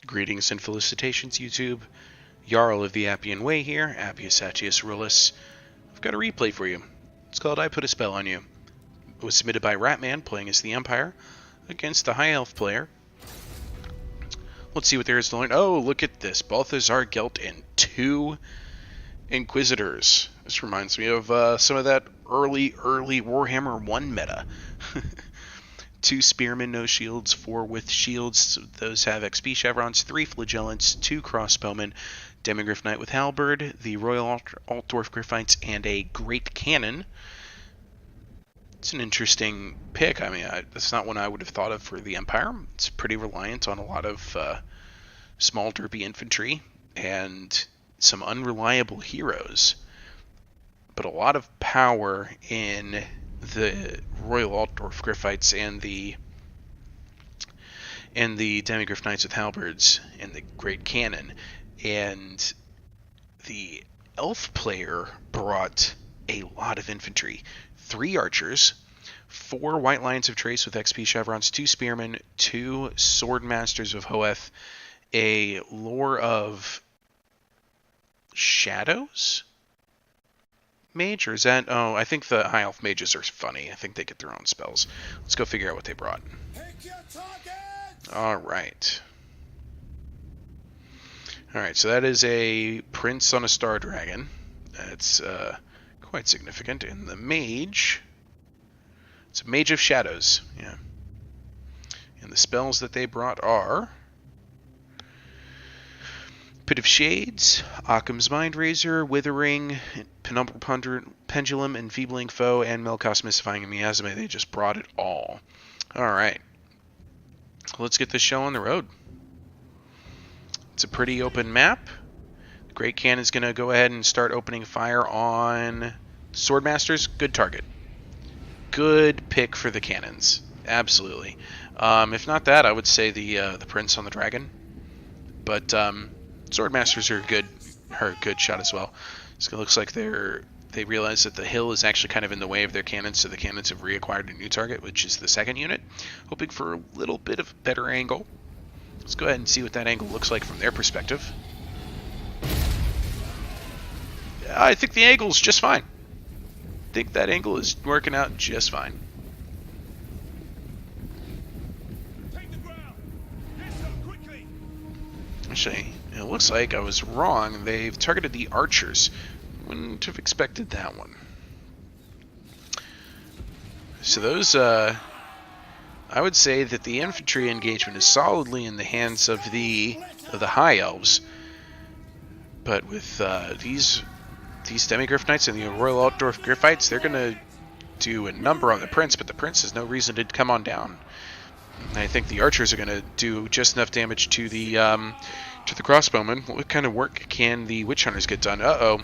Greetings and felicitations, YouTube. Jarl of the Appian Way here, Appius Atius Rulus. I've got a replay for you. It's called I Put a Spell on You. It was submitted by Ratman, playing as the Empire, against a High Elf player. Let's see what there is to learn. Oh, look at this. Balthazar Gelt and 2 Inquisitors. This reminds me of some of that early Warhammer 1 meta. 2 Spearmen, no shields, 4 with shields. Those have XP chevrons, 3 Flagellants, 2 Crossbowmen, Demigryph Knight with Halberd, the Royal Altdorf Griffites, and a Great Cannon. It's an interesting pick. I mean, that's not one I would have thought of for the Empire. It's pretty reliant on a lot of small derpy infantry and some unreliable heroes, but a lot of power in the Royal Altdorf Griffites and the Demigryph Knights with Halberds and the Great Cannon. And the Elf player brought a lot of infantry. 3 archers, 4 White Lions of Trace with XP chevrons, 2 Spearmen, 2 Sword Masters of Hoeth, a Lore of Shadows mage, or is that... Oh, I think the High Elf mages are funny. I think they get their own spells. Let's go figure out what they brought. Alright. Alright, so that is a Prince on a Star Dragon. That's quite significant. And the mage... It's a Mage of Shadows. Yeah. And the spells that they brought are... Pit of Shades, Occam's Mind Razor, Withering, Penumbral Pendulum, Enfeebling Foe, and Melkos Mystifying Miasma. They just brought it all. Alright. Let's get this show on the road. It's a pretty open map. The Great Cannon's going to go ahead and start opening fire on Swordmasters. Good target. Good pick for the cannons. Absolutely. If not that, I would say the Prince on the Dragon. But Swordmasters are a good shot as well. So it looks like they realize that the hill is actually kind of in the way of their cannons, so the cannons have reacquired a new target, which is the second unit, hoping for a little bit of better angle. Let's go ahead and see what that angle looks like from their perspective. I think the angle is just fine. I think that angle is working out just fine. Actually, it looks like I was wrong. They've targeted the archers. Wouldn't have expected that one. So those, I would say that the infantry engagement is solidly in the hands of the High Elves. But with these Demigryph Knights and the Royal Altdorf Griffites, they're going to do a number on the Prince, but the Prince has no reason to come on down. And I think the archers are going to do just enough damage to the crossbowmen. What kind of work can the witch hunters get done? Uh-oh.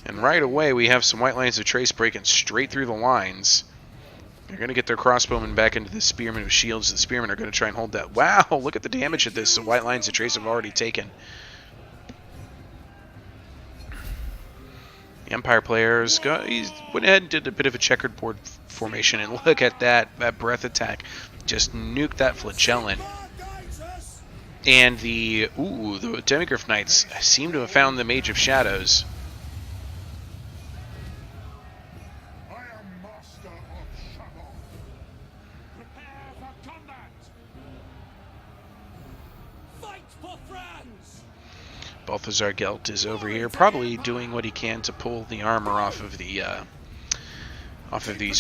And right away we have some White Lions of Trace breaking straight through the lines. They're going to get their crossbowmen back into the spearmen with shields. The spearmen are going to try and hold that. Wow, look at the damage that this White Lions of Trace have already taken. The Empire players he went ahead and did a bit of a checkered board formation, and look at that breath attack. Just nuked that flagellant. And the Demigryph Knights seem to have found the Mage of Shadows. I am master of shadow. Prepare for combat. Fight for France. Balthazar Gelt is over here, probably doing what he can to pull the armor off of these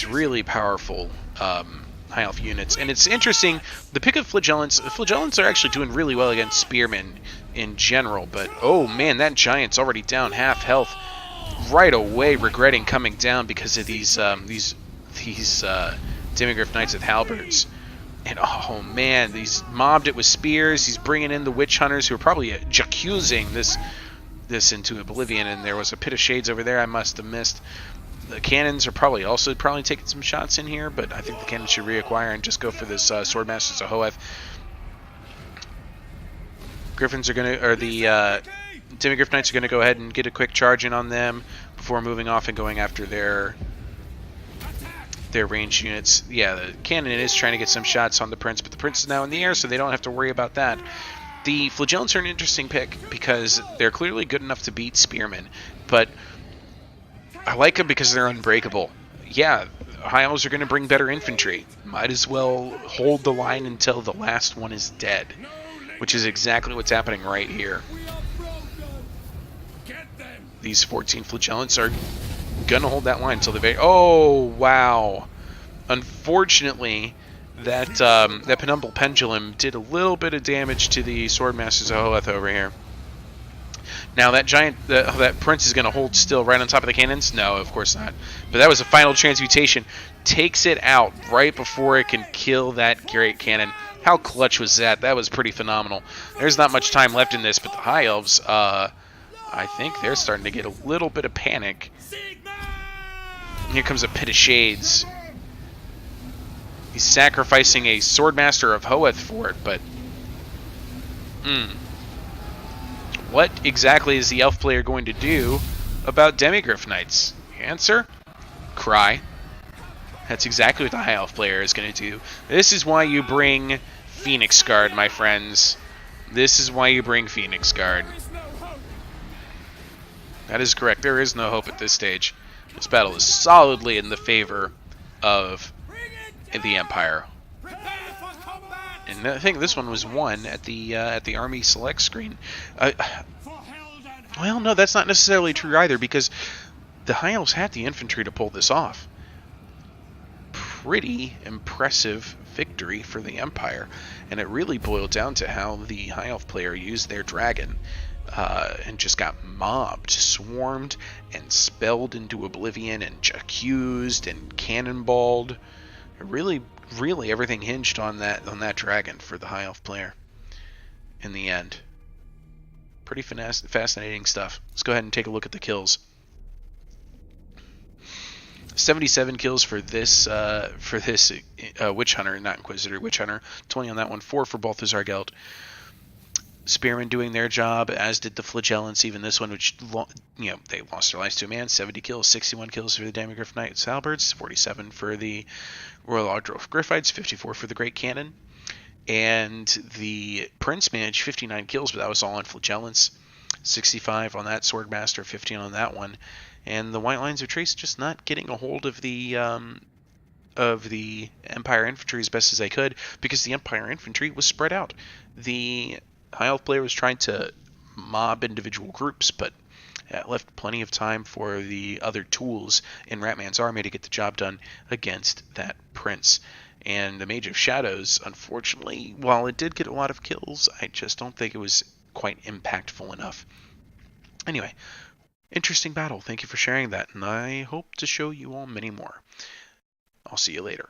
really powerful High Elf units. And it's interesting, the pick of Flagellants. Flagellants are actually doing really well against Spearmen in general, but oh man, that Giant's already down half health right away, regretting coming down because of these Demigryph Knights with Halberds. And oh man, he's mobbed it with spears. He's bringing in the witch hunters who are probably jacuzzing this into oblivion, and there was a Pit of Shades over there I must have missed. The cannons are probably taking some shots in here, but I think the cannons should reacquire and just go for this Swordmasters of Hoeth. Griffins are the Demigryph Knights are gonna go ahead and get a quick charge in on them before moving off and going after their ranged units. Yeah, the cannon is trying to get some shots on the Prince, but the Prince is now in the air, so they don't have to worry about that. The Flagellants are an interesting pick because they're clearly good enough to beat Spearmen, but I like them because they're unbreakable. Yeah, High Elves are going to bring better infantry. Might as well hold the line until the last one is dead, which is exactly what's happening right here. These 14 Flagellants are going to hold that line until the very... Oh, wow. Unfortunately, that Penumbral Pendulum did a little bit of damage to the Swordmasters of Hoeth over here. Now that that prince is going to hold still right on top of the cannons? No, of course not. But that was a final transmutation. Takes it out right before it can kill that great cannon. How clutch was that? That was pretty phenomenal. There's not much time left in this, but the High Elves, I think they're starting to get a little bit of panic. Here comes a Pit of Shades. He's sacrificing a Swordmaster of Hoeth for it, but... What exactly is the elf player going to do about Demigryph Knights? Answer? Cry. That's exactly what the high elf player is going to do. This is why you bring Phoenix Guard, my friends. This is why you bring Phoenix Guard. That is correct. There is no hope at this stage. This battle is solidly in the favor of the Empire. And I think this one was won at the Army Select screen. Well, no, that's not necessarily true either, because the High Elves had the infantry to pull this off. Pretty impressive victory for the Empire, and it really boiled down to how the High Elf player used their dragon and just got mobbed, swarmed, and spelled into oblivion, and accused, and cannonballed. Really everything hinged on that dragon for the High Elf player in the end. Pretty fascinating stuff. Let's go ahead and take a look at the kills. 77 kills for this Witch Hunter, not Inquisitor, Witch Hunter. 20 on that one. 4 for Balthazar Gelt. Spearmen doing their job, as did the Flagellants. Even this one, which they lost their lives to a man. 70 kills, 61 kills for the Demigryph Knights Halberds, 47 for the Royal Ardrolf Griffites, 54 for the Great Cannon, and the Prince managed 59 kills, but that was all on Flagellants. 65 on that Swordmaster, 15 on that one, and the White Lines of Trace just not getting a hold of the Empire infantry as best as they could, because the Empire infantry was spread out. The High Elf player was trying to mob individual groups, but that left plenty of time for the other tools in Ratman's army to get the job done against that prince. And the Mage of Shadows, unfortunately, while it did get a lot of kills, I just don't think it was quite impactful enough. Anyway, interesting battle. Thank you for sharing that, and I hope to show you all many more. I'll see you later.